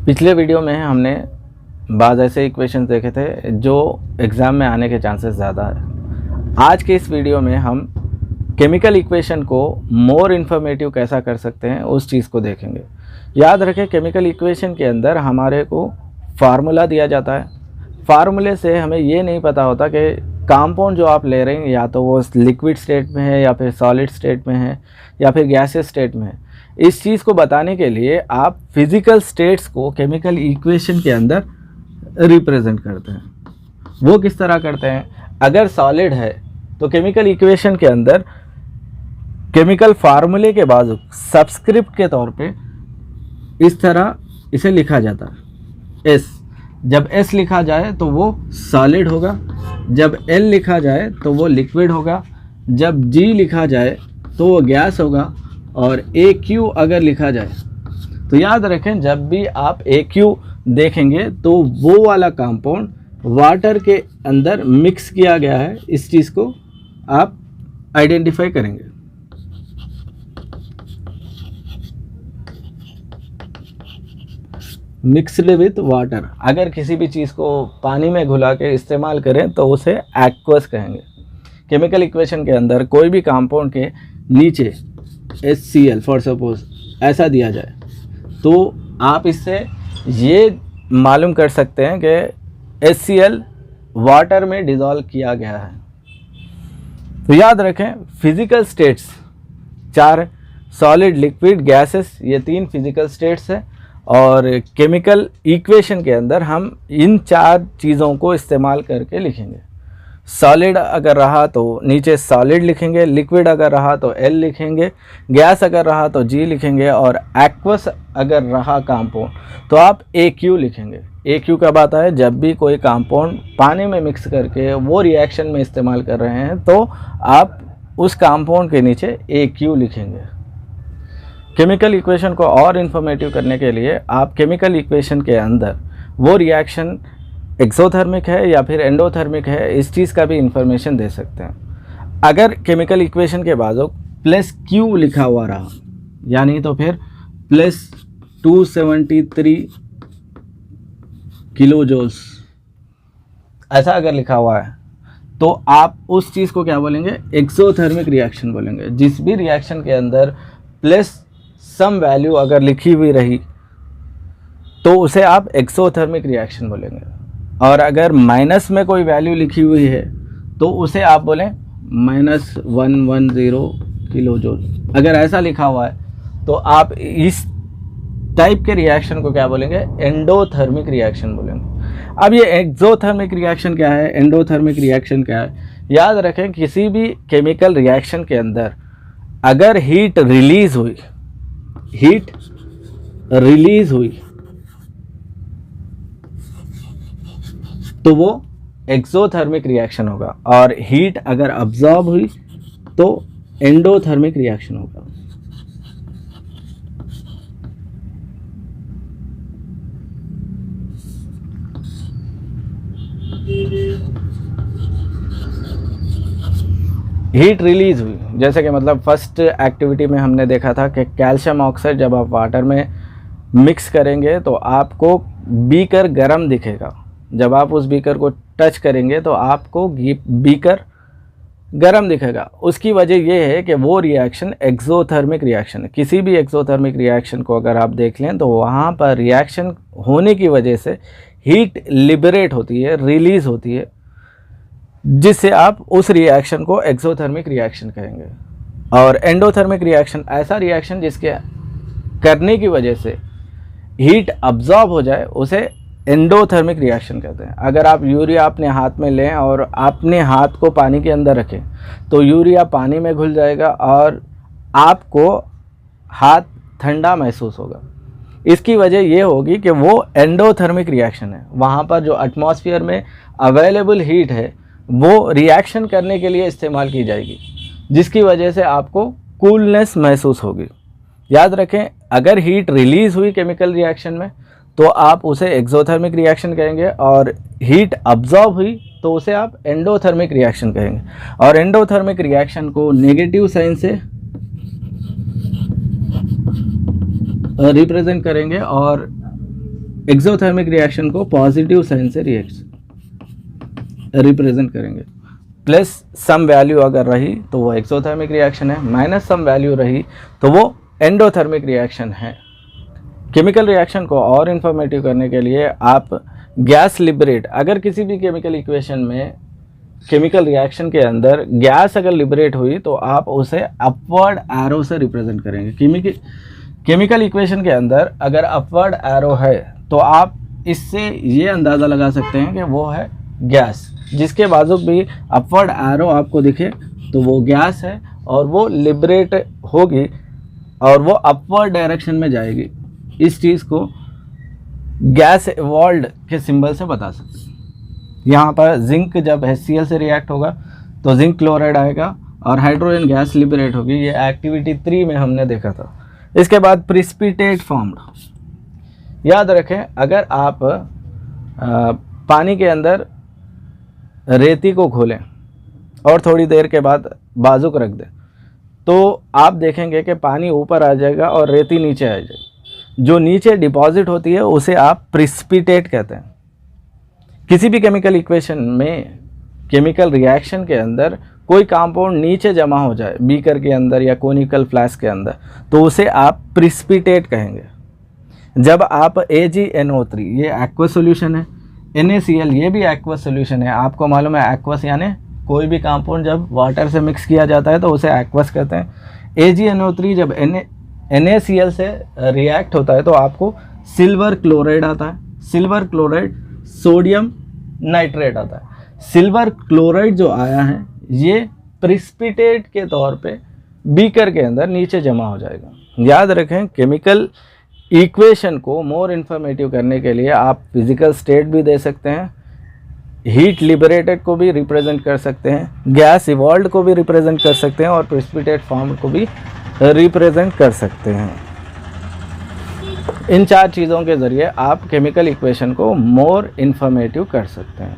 पिछले वीडियो में हमने बाज़ ऐसे इक्वेशन देखे थे जो एग्ज़ाम में आने के चांसेस ज़्यादा है। आज के इस वीडियो में हम केमिकल इक्वेशन को मोर इन्फॉर्मेटिव कैसा कर सकते हैं उस चीज़ को देखेंगे। याद रखें, केमिकल इक्वेशन के अंदर हमारे को फार्मूला दिया जाता है। फार्मूले से हमें ये नहीं पता होता कि कंपाउंड जो आप ले रहे हैं या तो वो लिक्विड स्टेट में है या फिर सॉलिड स्टेट में है या फिर गैसियस स्टेट में है। इस चीज़ को बताने के लिए आप फिज़िकल स्टेट्स को केमिकल इक्वेशन के अंदर रिप्रेजेंट करते हैं। वो किस तरह करते हैं? अगर सॉलिड है तो केमिकल इक्वेशन के अंदर केमिकल फार्मूले के बाद सब्सक्रिप्ट के तौर पे इस तरह इसे लिखा जाता है एस। जब एस लिखा जाए तो वो सॉलिड होगा, जब एल लिखा जाए तो वो लिक्विड होगा, जब जी लिखा जाए तो वो गैस होगा, और ए क्यू अगर लिखा जाए तो याद रखें जब भी आप ए क्यू देखेंगे तो वो वाला कंपाउंड वाटर के अंदर मिक्स किया गया है। इस चीज़ को आप आइडेंटिफाई करेंगे। मिक्सड विथ वाटर, अगर किसी भी चीज़ को पानी में घुला के इस्तेमाल करें तो उसे एक्वस कहेंगे। केमिकल इक्वेशन के अंदर कोई भी कंपाउंड के नीचे HCl फॉर सपोज ऐसा दिया जाए तो आप इससे ये मालूम कर सकते हैं कि HCl वाटर में डिज़ोल्व किया गया है। तो याद रखें, physical states 4 solid, liquid, gases, ये 3 फिज़िकल स्टेट्स हैं। और केमिकल इक्वेशन के अंदर हम इन 4 चीज़ों को इस्तेमाल करके लिखेंगे। सॉलिड अगर रहा तो नीचे सॉलिड लिखेंगे, लिक्विड अगर रहा तो एल लिखेंगे, गैस अगर रहा तो जी लिखेंगे, और एक्वस अगर रहा कंपाउंड तो आप ए क्यू लिखेंगे। ए क्यू कब आता है? जब भी कोई कंपाउंड पानी में मिक्स करके वो रिएक्शन में इस्तेमाल कर रहे हैं तो आप उस कंपाउंड के नीचे ए क्यू लिखेंगे। केमिकल इक्वेशन को और इन्फॉर्मेटिव करने के लिए आप केमिकल इक्वेशन के अंदर वो रिएक्शन एक्सोथर्मिक है या फिर एंडोथर्मिक है, इस चीज़ का भी इंफॉर्मेशन दे सकते हैं। अगर केमिकल इक्वेशन के बाद प्लस क्यू लिखा हुआ रहा, यानी तो फिर प्लस 273 किलो जूल्स ऐसा अगर लिखा हुआ है तो आप उस चीज़ को क्या बोलेंगे? एक्सोथर्मिक रिएक्शन बोलेंगे। जिस भी रिएक्शन के अंदर प्लस सम वैल्यू अगर लिखी हुई रही तो उसे आप एक्सोथर्मिक रिएक्शन बोलेंगे, और अगर माइनस में कोई वैल्यू लिखी हुई है तो उसे आप बोलें -110 किलो जूल। अगर ऐसा लिखा हुआ है तो आप इस टाइप के रिएक्शन को क्या बोलेंगे? एंडोथर्मिक रिएक्शन बोलेंगे। अब ये एक्सोथर्मिक रिएक्शन क्या है, एंडोथर्मिक रिएक्शन क्या है? याद रखें, किसी भी केमिकल रिएक्शन के अंदर अगर हीट रिलीज हुई तो वो एक्सोथर्मिक रिएक्शन होगा, और हीट अगर अब्जॉर्ब हुई तो एंडोथर्मिक रिएक्शन होगा। हीट रिलीज हुई जैसे कि मतलब फर्स्ट एक्टिविटी में हमने देखा था कि कैल्शियम ऑक्साइड जब आप वाटर में मिक्स करेंगे तो आपको बीकर गर्म दिखेगा। जब आप उस बीकर को टच करेंगे तो आपको बीकर गर्म दिखेगा। उसकी वजह यह है कि वो रिएक्शन एक्सोथर्मिक रिएक्शन है। किसी भी एक्सोथर्मिक रिएक्शन को अगर आप देख लें तो वहाँ पर रिएक्शन होने की वजह से हीट लिबरेट होती है, रिलीज़ होती है, जिससे आप उस रिएक्शन को एक्सोथर्मिक रिएक्शन कहेंगे। और एंडोथर्मिक रिएक्शन ऐसा रिएक्शन जिसके करने की वजह से हीट अब्जॉर्ब हो जाए उसे एंडोथर्मिक रिएक्शन कहते हैं। अगर आप यूरिया अपने हाथ में लें और अपने हाथ को पानी के अंदर रखें तो यूरिया पानी में घुल जाएगा और आपको हाथ ठंडा महसूस होगा। इसकी वजह ये होगी कि वो एंडोथर्मिक रिएक्शन है। वहाँ पर जो एटमॉस्फेयर में अवेलेबल हीट है वो रिएक्शन करने के लिए इस्तेमाल की जाएगी, जिसकी वजह से आपको कूलनेस महसूस होगी। याद रखें, अगर हीट रिलीज़ हुई केमिकल रिएक्शन में तो आप उसे एक्सोथर्मिक रिएक्शन कहेंगे, और हीट अब्जॉर्ब हुई तो उसे आप एंडोथर्मिक रिएक्शन कहेंगे। और एंडोथर्मिक रिएक्शन को नेगेटिव साइन से रिप्रेजेंट करेंगे और एक्सोथर्मिक रिएक्शन को पॉजिटिव साइन से रिप्रेजेंट करेंगे। प्लस सम वैल्यू अगर रही तो वो एक्सोथर्मिक रिएक्शन है, माइनस सम वैल्यू रही तो वो एंडोथर्मिक रिएक्शन है। केमिकल रिएक्शन को और इन्फॉर्मेटिव करने के लिए आप गैस लिबरेट, अगर किसी भी केमिकल इक्वेशन में केमिकल रिएक्शन के अंदर गैस अगर लिबरेट हुई तो आप उसे अपवर्ड एरो से रिप्रेजेंट करेंगे। केमिकल इक्वेशन के अंदर अगर अपवर्ड एरो है तो आप इससे ये अंदाज़ा लगा सकते हैं कि वो है गैस। जिसके बाजू भी अपवर्ड एरो आपको दिखे तो वो गैस है और वो लिबरेट होगी और वो अपवर्ड डायरेक्शन में जाएगी। इस चीज़ को गैस एवॉल्व्ड के सिंबल से बता सकते हैं। यहाँ पर जिंक जब HCl से रिएक्ट होगा तो जिंक क्लोराइड आएगा और हाइड्रोजन गैस लिबरेट होगी। ये एक्टिविटी 3 में हमने देखा था। इसके बाद प्रिसिपिटेट फॉर्म्ड। याद रखें, अगर आप पानी के अंदर रेती को खोलें और थोड़ी देर के बाद बाजुक रख दें तो आप देखेंगे कि पानी ऊपर आ जाएगा और रेती नीचे आ जाएगी। जो नीचे डिपॉजिट होती है उसे आप प्रिसिपिटेट कहते हैं। किसी भी केमिकल इक्वेशन में, केमिकल रिएक्शन के अंदर कोई कंपाउंड नीचे जमा हो जाए बीकर के अंदर या कोनिकल फ्लास्क के अंदर तो उसे आप प्रिसिपिटेट कहेंगे। जब आप AgNO3, ये एक्वस सॉल्यूशन है, NaCl ये भी एक्वस सॉल्यूशन है। आपको मालूम है एक्वस यानी कोई भी कंपाउंड जब वाटर से मिक्स किया जाता है तो उसे एक्वस कहते हैं। AgNO3 जब NaCl से रिएक्ट होता है तो आपको सिल्वर क्लोराइड आता है। सिल्वर क्लोराइड सोडियम नाइट्रेट आता है। सिल्वर क्लोराइड जो आया है ये प्रिसिपिटेट के तौर पे बीकर के अंदर नीचे जमा हो जाएगा। याद रखें, केमिकल इक्वेशन को मोर इन्फॉर्मेटिव करने के लिए आप फिजिकल स्टेट भी दे सकते हैं, हीट लिबरेटेड को भी रिप्रेजेंट कर सकते हैं, गैस इवॉल्व्ड को भी रिप्रेजेंट कर सकते हैं और प्रिसिपिटेट फॉर्म को भी रिप्रेजेंट कर सकते हैं। इन 4 चीज़ों के ज़रिए आप केमिकल इक्वेशन को मोर इन्फॉर्मेटिव कर सकते हैं।